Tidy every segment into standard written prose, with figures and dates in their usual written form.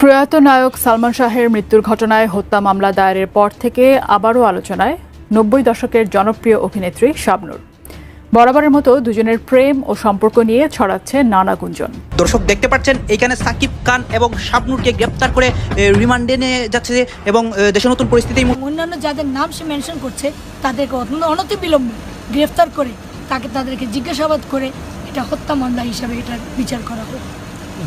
প্রয়াত নায়ক সালমান শাহের মৃত্যুর ঘটনায় হত্যা মামলা দায়েরের পর থেকে আবারও আলোচনায় 90 দশকের জনপ্রিয় অভিনেত্রী শাবনূর। বরাবরের মতো দুজনের প্রেম ও সম্পর্ক নিয়ে ছড়াচ্ছে নানা গুঞ্জন। দর্শক দেখতে পাচ্ছেন এখানে সাকিব খান এবং শাবনূরকে গ্রেপ্তার করে রিমান্ডে নিয়ে যাচ্ছে এবং দেশের নতুন পরিস্থিতি অন্যান্য যাদের নাম সে মেনশন করছে তাদেরকে অনতিবিলম্বে গ্রেফতার করে তাদেরকে জিজ্ঞাসাবাদ করে এটা হত্যা মামলা হিসাবে এটার বিচার করা হোক।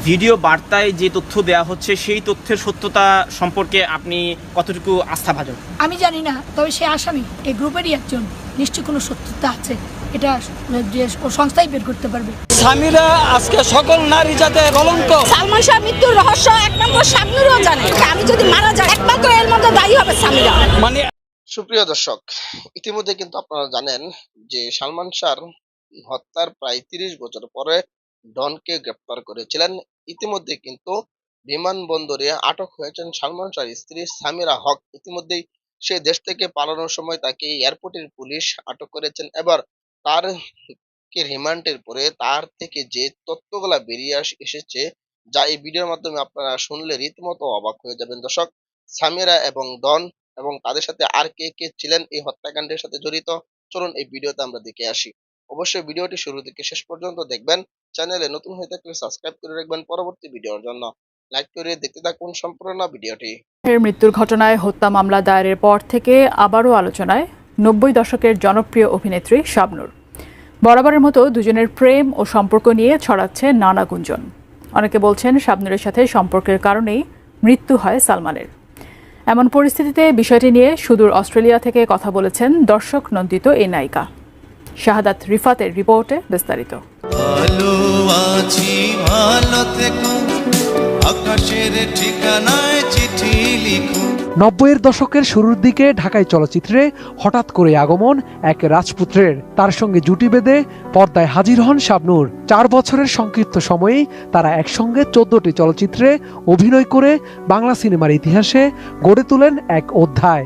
ভিডিও বার্তায় যে তথ্য দেওয়া হচ্ছে সেই তথ্যের সত্যতা সম্পর্কে আপনি কতটুকু আস্থাভাজন? আমি জানি না, তবে সে আসামি এই গ্রুপেরই একজন, নিশ্চয়ই কোনো সত্যতা আছে, এটা সংস্থাই বের করতে পারবে। স্বামীরা আজকে সকল নারী জাতে কলঙ্ক। সালমান শাহ মৃত্যুর রহস্য এক নম্বর শাবনূরও জানে। আমি যদি মারা যাই একমাত্র এর মধ্যে দায়ী হবে স্বামীরা। মানে সুপ্রিয় দর্শক, ইতিমধ্যে কিন্তু আপনারা জানেন যে সালমান শাহর হত্যার প্রায় 30 বছর পরে ডনকে গ্রেপ্তার করেছিলেন। ইতিমধ্যে কিন্তু বিমানবন্দরে আটক হয়েছেন সালমান শাহর স্ত্রী সামিরা হক। ইতিমধ্যেই সে দেশ থেকে পালানোর সময় তাকে এয়ারপোর্টের পুলিশ আটক করেছেন। এবার তার রিমান্ডের পরে তার থেকে যে তথ্যগুলা বেরিয়ে এসেছে, যা এই ভিডিওর মাধ্যমে আপনারা শুনলে রীতিমতো অবাক হয়ে যাবেন। দর্শক, সামিরা এবং ডন এবং তাদের সাথে আর কে কে ছিলেন এই হত্যাকাণ্ডের সাথে জড়িত, চলুন এই ভিডিওতে আমরা দেখে আসি। অবশ্যই ভিডিওটি শুরু থেকে শেষ পর্যন্ত দেখবেন। চ্যানেলে নতুন হয়ে থাকলে সাবস্ক্রাইব করে রাখবেন পরবর্তী ভিডিওর জন্য। লাইক করে দেখতে থাকুন সম্পূর্ণ ভিডিওটি। এর মৃত্যুর ঘটনায় হত্যা মামলা দায়েরের পর থেকে আবারও আলোচনায় 90 দশকের জনপ্রিয় অভিনেত্রী শাবনূর। বরাবরের মতো দুজনের প্রেম ও সম্পর্ক নিয়ে ছড়াচ্ছে নানা গুঞ্জন। অনেকে বলছেন শাবনূরের সাথে সম্পর্কের কারণেই মৃত্যু হয় সালমানের। এমন পরিস্থিতিতে বিষয়টি নিয়ে সুদূর অস্ট্রেলিয়া থেকে কথা বলেছেন দর্শক নন্দিত এই নায়িকা। শাহাদাত রিফাতের রিপোর্টে বিস্তারিত। নব্বইয়ের দশকের শুরুর দিকে ঢাকায় চলচ্চিত্রে হঠাৎ করে আগমন এক রাজপুত্রের। তার সঙ্গে জুটি বেঁধে পর্দায় হাজির হন শাবনূর। 4 বছরের সংক্ষিপ্ত সময়েই তারা একসঙ্গে 14টি চলচ্চিত্রে অভিনয় করে বাংলা সিনেমার ইতিহাসে গড়ে তোলেন এক অধ্যায়।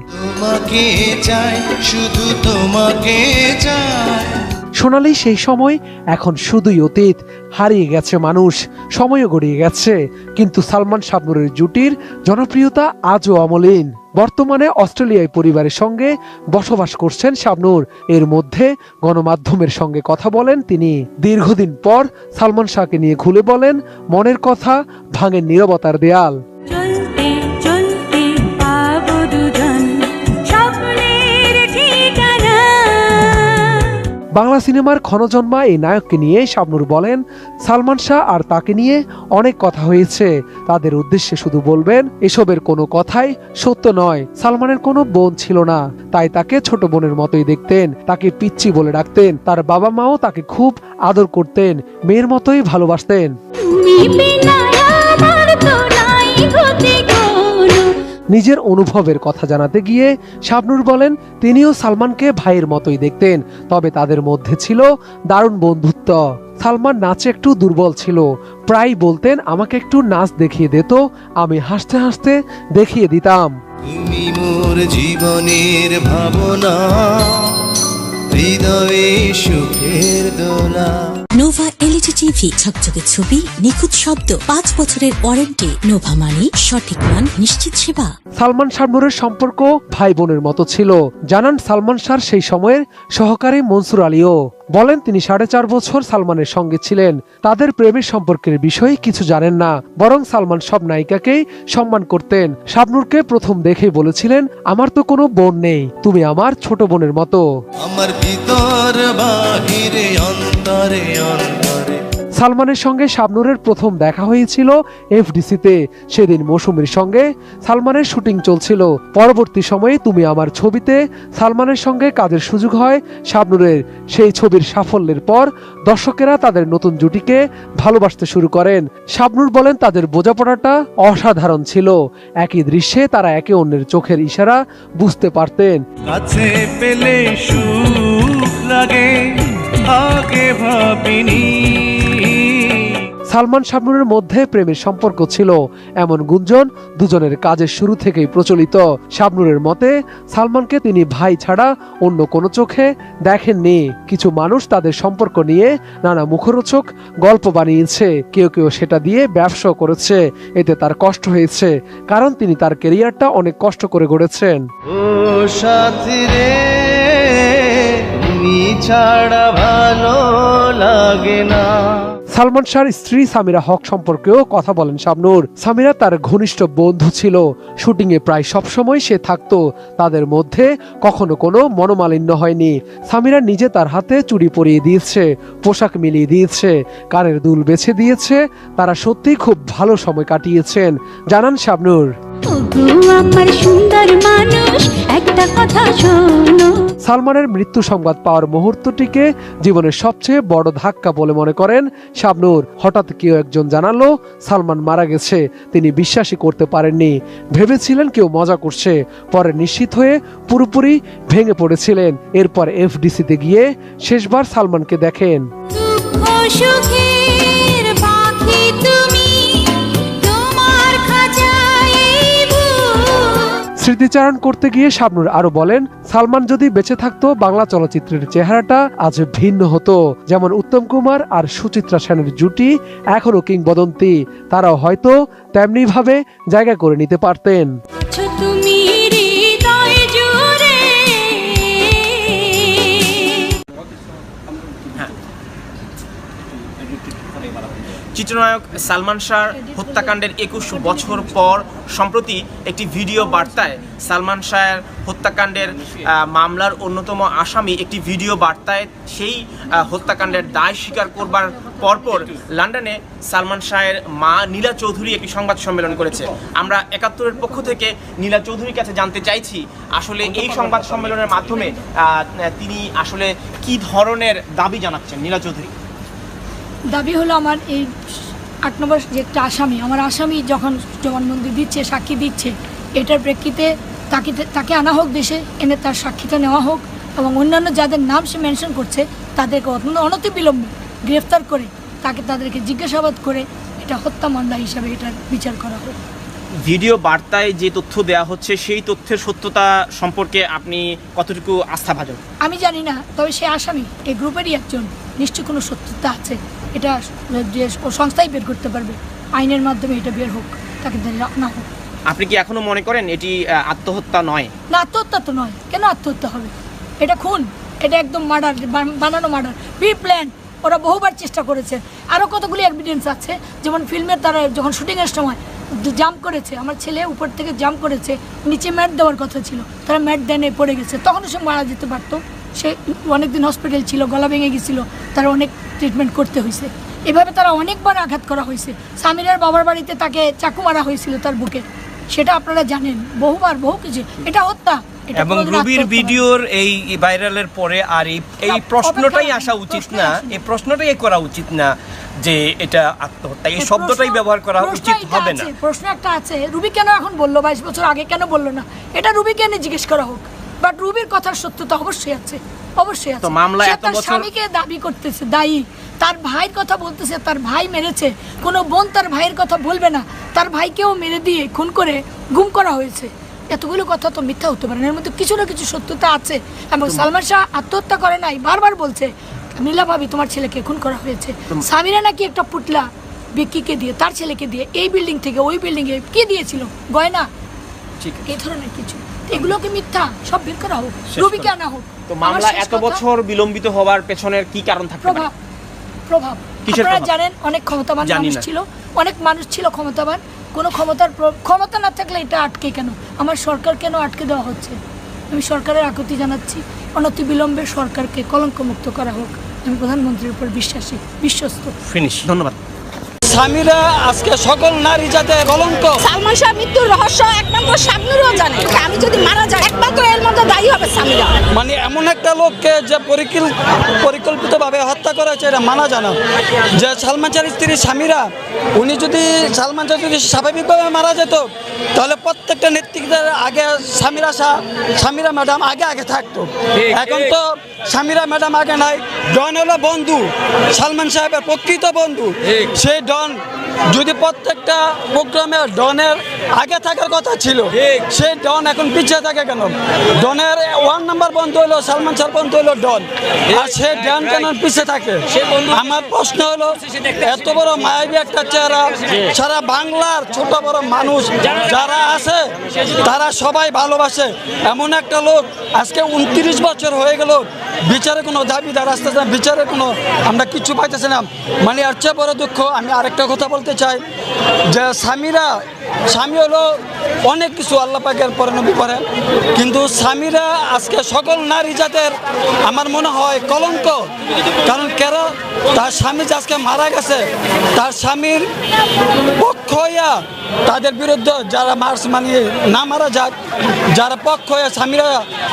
সোনালি সেই সময় এখন শুধুই অতীত, হারিয়ে গেছে মানুষ, সময়ও গড়িয়ে গেছে, কিন্তু সালমান শাবনূরের জুটির জনপ্রিয়তা আজও অমলিন। বর্তমানে অস্ট্রেলিয়ায় পরিবারের সঙ্গে বসবাস করছেন শাবনূর। এর মধ্যে গণমাধ্যমের সঙ্গে কথা বলেন তিনি। দীর্ঘদিন পর সালমান শাহকে নিয়ে খুলে বলেন মনের কথা, ভাঙেন নীরবতার দেয়াল। বাংলা সিনেমার ক্ষণজন্মা এই নায়ককে নিয়ে শাবনূর বলেন, সালমান শাহ আর তাকে নিয়ে অনেক কথা হয়েছে। তাদের উদ্দেশ্যে শুধু বলবেন, এসবের কোনো কথাই সত্য নয়। সালমানের কোনো বোন ছিল না, তাই তাকে ছোট বোনের মতোই দেখতেন। তাকে পিচ্চি বলে ডাকতেন। তার বাবা মাও তাকে খুব আদর করতেন, মেয়ের মতোই ভালোবাসতেন। নিজের অনুভবের কথা জানাতে গিয়ে শাবনূর বলেন, তিনিও সালমানকে ভাইয়ের মতোই দেখতেন, তবে তাদের মধ্যে ছিল দারুণ বন্ধুত্ব। সালমান নাচে একটু দুর্বল ছিল, প্রায় বলতেন আমাকে একটু নাচ দেখিয়ে দিত, আমি হাসতে হাসতে দেখিয়ে দিতাম। তুমি মোর জীবনের ভাবনা, হৃদয়ে সুখের দোলা। নোভা এলইডি টিভি, ঝকঝকে ছবি, নিখুঁত শব্দ, 5 বছরের ওয়ারেন্টি। নোভা মানে সঠিক মান, নিশ্চিত সেবা। সালমান শাবনূরের সম্পর্ক ভাই বোনের মতো ছিল, জানান সালমান শাহর সেই সময়ের সহকারী মনসুর আলীও। বলেন তিনি 4.5 বছর সালমানের সঙ্গে ছিলেন। তাদের প্রেমের সম্পর্কের বিষয়ে কিছু জানেন না, বরং সালমান সব নায়িকাকেই সম্মান করতেন। শাবনূরকে প্রথম দেখেই বলেছিলেন, আমার তো কোনো বোন নেই, তুমি আমার ছোট বোনের মতো। আমার ভিতর বাহিরে অন্তরে অন্তরে। সালমানের সঙ্গে শাবনূরের প্রথম দেখা হয়েছিল এফডিসিতে। সেদিন মৌসুমীর সঙ্গে সালমানের শুটিং চলছিল। পরবর্তী সময়ে তুমি আমার ছবিতে সালমানের সঙ্গে কাজের সুযোগ হয় শাবনূরের। সেই ছবির সাফল্যের পর দর্শকেরা তাদের নতুন জুটিকে ভালোবাসতে শুরু করেন। শাবনূর বলেন, তাদের বোঝাপড়াটা অসাধারণ ছিল। একই দৃশ্যে তারা একে অন্যের চোখের ইশারা বুঝতে পারতেন। কাছে পেলে সুখ লাগে, আগে ভাবিনি। সালমান শাবনূরের মধ্যে প্রেমের সম্পর্ক ছিল এমন গুঞ্জন দুজনের কাজের শুরু থেকেই প্রচলিত। শাবনূরের মতে সালমানকে তিনি ভাই ছাড়া অন্য কোনো চোখে দেখেননি। কিছু মানুষ তাদের সম্পর্ক নিয়ে নানা মুখরোচক গল্প বানিয়েছে, কেউ কেউ সেটা দিয়ে ব্যবসা করেছে। এতে তার কষ্ট হয়েছে, কারণ তিনি তার ক্যারিয়ারটা অনেক কষ্ট করে গড়েছেন। ও সাথী রে তুমি ছাড়া ভালো লাগে না। সালমান শাহর স্ত্রী সামিরা হক সম্পর্কেও কথা বলেন শাবনূর। সামিরা তার ঘনিষ্ঠ বন্ধু ছিল, শুটিংয়ে প্রায় সবসময় সে থাকতো। তাদের মধ্যে কখনো কোনো মনোমালিন্য হয়নি। সামিরা নিজে তার হাতে চুড়ি পরিয়ে দিয়েছে, পোশাক মিলিয়ে দিয়েছে, কানের দুল বেছে দিয়েছে। তারা সত্যিই খুব ভালো সময় কাটিয়েছেন, জানান শাবনূর। সালমানের মৃত্যু সংবাদ পাওয়ার মুহূর্তটিকে জীবনের সবচেয়ে বড় ধাক্কা বলে মনে করেন শাবনূর। হঠাৎ কেউ একজন জানালো সালমান মারা গেছে। তিনি বিশ্বাসই করতে পারেননি, ভেবেছিলেন কেউ মজা করছে। পরে নিশ্চিত হয়ে পুরোপুরি ভেঙে পড়েছিলেন। এরপর এফডিসিতে গিয়ে শেষবার সালমানকে দেখেন। স্মৃতিচারণ করতে গিয়ে শাবনূর আরো বলেন, সালমান যদি বেঁচে থাকতো বাংলা চলচ্চিত্রের চেহারাটা আজ ভিন্ন হতো। যেমন উত্তম কুমার আর সুচিত্রা সেনের জুটি এখনো কিংবদন্তি, তারাও হয়তো তেমনি ভাবে জায়গা করে নিতে পারতেন। চিত্রনায়ক সালমান শাহর হত্যাকাণ্ডের 21 বছর পর সম্প্রতি একটি ভিডিও বার্তায় সালমান শাহের হত্যাকাণ্ডের মামলার অন্যতম আসামি একটি ভিডিও বার্তায় সেই হত্যাকাণ্ডের দায় স্বীকার করবার পরপর লন্ডনে সালমান শাহের মা নীলা চৌধুরী একটি সংবাদ সম্মেলন করেছে। আমরা ৭১-এর পক্ষ থেকে নীলা চৌধুরীর কাছে জানতে চাইছি আসলে এই সংবাদ সম্মেলনের মাধ্যমে তিনি আসলে কি ধরনের দাবি জানাচ্ছেন। নীলা চৌধুরী, দাবি হলো আমার এই ৮ নম্বর যে একটা আসামি, আমার আসামি যখন জবানবন্দি দিচ্ছে, সাক্ষী দিচ্ছে, এটার প্রেক্ষিতে তাকে আনা হোক দেশে, এনে তার সাক্ষীটা নেওয়া হোক এবং অন্যান্য যাদের নাম সে মেনশন করছে তাদেরকে অনতিবিলম্বে গ্রেফতার করে তাদেরকে জিজ্ঞাসাবাদ করে এটা হত্যা মামলা হিসাবে এটার বিচার করা হোক। ভিডিও বার্তায় যে তথ্য দেওয়া হচ্ছে সেই তথ্যের সত্যতা সম্পর্কে আপনি কতটুকু আস্থাভাজন? আমি জানি না, তবে সে আসামি এই গ্রুপেরই একজন, নিশ্চয়ই কোনো সত্যতা আছে। এটা যে সংস্থাই বের করতে পারবে, আইনের মাধ্যমে এটা বের হোক, তাকে না হোক। আপনি কি এখনো মনে করেন এটি আত্মহত্যা নয়? না, আত্মহত্যা তো নয়। কেন আত্মহত্যা হবে? এটা খুন, এটা একদম মার্ডার, বানানো মার্ডার, প্রি প্ল্যান। ওরা বহুবার চেষ্টা করেছে। আরও কতগুলি এভিডেন্স আছে, যেমন ফিল্মের তারা যখন শুটিংয়ের সময় জাম্প করেছে, আমার ছেলে উপর থেকে জাম্প করেছে, নিচে ম্যাট দেওয়ার কথা ছিল, তারা ম্যাট দেনে পড়ে গেছে, তখনও সে মারা যেতে পারতো। সে অনেকদিন হসপিটাল ছিল, গলা ভেঙে গেছিল, তারা অনেক ট্রিটমেন্ট করতে হয়েছে। এভাবে তারা অনেকবার আঘাত করা হয়েছে। সামিরার বাবার বাড়িতে তাকে চাকু মারা হয়েছিল তার বুকে, সেটা আপনারা জানেন, বহুবার, বহু কিছু। এটা হত্যা। এবং রুবির ভিডিওর এই ভাইরালের পরে আর এই প্রশ্নটাই আসা উচিত না, এই প্রশ্নটাই করা উচিত না যে এটা আত্মহত্যা, এই শব্দটাই ব্যবহার করা উচিত হবে না। প্রশ্ন একটা আছে, রুবি কেন এখন বললো, 22 বছর আগে কেন বললো না? এটা রুবিকে এনে জিজ্ঞেস করা হোক। বাট রুবির কথার সত্যতা অবশ্যই আছে, অবশ্যই আছে। তার স্বামীকে দাবি করতেছে দায়ী, তার ভাইয়ের কথা বলতেছে, তার ভাই মেরেছে। কোনো বোন তার ভাইয়ের কথা বলবে না, তার ভাইকেও মেরে দিয়ে খুন করে গুম করা হয়েছে। এতগুলো কথা তো মিথ্যা হতে পারে না, এর মধ্যে কিছু না কিছু সত্যতা আছে। এবং সালমান শাহ আত্মহত্যা করে নাই, বারবার বলছে নীলা ভাবি তোমার ছেলেকে খুন করা হয়েছে। সামিরা নাকি একটা পুতলা বিক্কিকে দিয়ে, তার ছেলেকে দিয়ে, এই বিল্ডিং থেকে ওই বিল্ডিংয়ে কি দিয়েছিল, গয়না, এই ধরনের কিছু। এগুলোকে মিথ্যা, সব বের করা হোক, রুবিকে আনা হোক। তো মামলা এত বছর বিলম্বিত হওয়ার পেছনের কি কারণ থাকতে পারে? প্রভাব। আপনারা জানেন অনেক ক্ষমতাবান মানুষ ছিল, অনেক মানুষ ছিল ক্ষমতাবান। কোনো ক্ষমতা না থাকলে এটা আটকে কেন? আমার সরকার কেন আটকে দেওয়া হচ্ছে? আমি সরকারের আকুতি জানাচ্ছি, অনতিবিলম্বে সরকারকে কলঙ্কমুক্ত করা হোক। আমি প্রধানমন্ত্রীর উপর বিশ্বস্ত। ফিনিশ। ধন্যবাদ। সামিরা আজকে সকল নারী জাতের কলঙ্ক। সালমান শাহ মৃত্যুর রহস্য একমাত্র শাবনূরও জানে। আমি যদি মারা যাই একমাত্র এর মধ্যে দায়ী হবে সামিরা। মানে এমন একটা লোককে যে পরিকল্পিতভাবে হত্যা করেছে এটা মানা জানা। যে সালমান শাহের স্ত্রী সামিরা, উনি যদি সালমান শাহ যদি স্বাভাবিকভাবে মারা যেত তাহলে প্রত্যেকটা নেতৃত্বের আগে সামিরা ম্যাডাম আগে থাকতো। এখন তো সামিরা ম্যাডাম আগে নাই। ডন হলো বন্ধু, সালমান সাহেবের প্রকৃত বন্ধু। সেই ডন ডন যদি প্রত্যেকটা প্রোগ্রামে ডনের আগে থাকার কথা ছিল, সে ডন এখন পিছিয়ে থাকে কেন? ডনের 1 নাম্বার বন্ধ হলো সালমান শাহ, বন্ধ হলো ডন, আর সে ডন কেন পিছিয়ে থাকে? আমার প্রশ্ন হলো, এত বড় মায়াবী একটা চেহারা, সারা বাংলার ছোট বড় মানুষ যারা আছে তারা সবাই ভালোবাসে এমন একটা লোক আজকে 29 বছর হয়ে গেল, বিচারে কোনো দাবিদার আসতেছে না, বিচারে কোনো আমরা কিছু পাইতেছি না। মানে এর চেয়ে বড় দুঃখ। আমি আরেকটা কথা বলতে চাই যে স্বামী হলো অনেক কিছু আল্লাহ পাকের পরে নবী পরে, কিন্তু স্বামীরা আজকে সকল নারী জাতের আমার মনে হয় কলঙ্ক। কারণ কেন? তার স্বামী যে আজকে মারা গেছে, তার স্বামীর পক্ষ হইয়া তাদের বিরুদ্ধে যারা মার্চ মানিয়ে না মারা যাক, যারা পক্ষ হয়ে স্বামীরা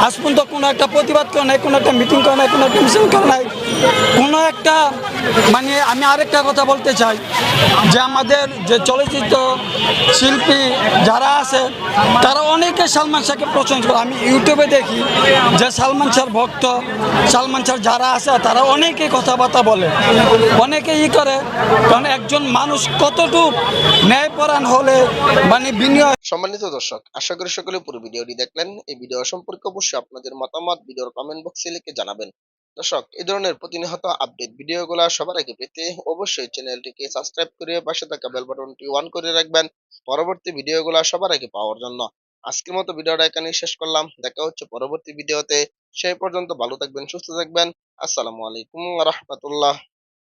আজ পর্যন্ত কোনো একটা প্রতিবাদ করে নাই, কোনো একটা মিটিং করে নাই, কোনো একটা মিছিল করে নাই, কোনো একটা মানে আমি আরেকটা কথা বলতে চাই যে আমাদের যে চলচ্চিত্র শিল্পী যারা আছে তারা অনেকে সালমান শাহকে প্রশংসা করে। আমি ইউটিউবে দেখি যে সালমান শাহর ভক্ত, সালমান শাহ যারা আছে তারা অনেকে কথাবার্তা বলে, অনেকে করে, কারণ একজন মানুষ কতটুকু ন্যায়পরায়ণ হলে মানে বিনিয়োগ। সম্মানিত দর্শক, আশা করি সকলে পুরো ভিডিওটি দেখলেন। এই ভিডিও সম্পর্কে অবশ্যই আপনাদের মতামত ভিডিওর কমেন্ট বক্সে লিখে জানাবেন। দর্শক, এই ধরনের প্রতিনিয়ত আপডেট ভিডিওগুলো সবার আগে পেতে অবশ্যই চ্যানেলটিকে সাবস্ক্রাইব করে পাশে থাকা বেল বাটনটি অন করে রাখবেন পরবর্তী ভিডিওগুলো সবার আগে পাওয়ার জন্য। আজকের মতো ভিডিওটা এখানেই শেষ করলাম। দেখা হচ্ছে পরবর্তী ভিডিওতে। সেই পর্যন্ত ভালো থাকবেন, সুস্থ থাকবেন। আসসালামু আলাইকুম ওয়া রাহমাতুল্লাহ।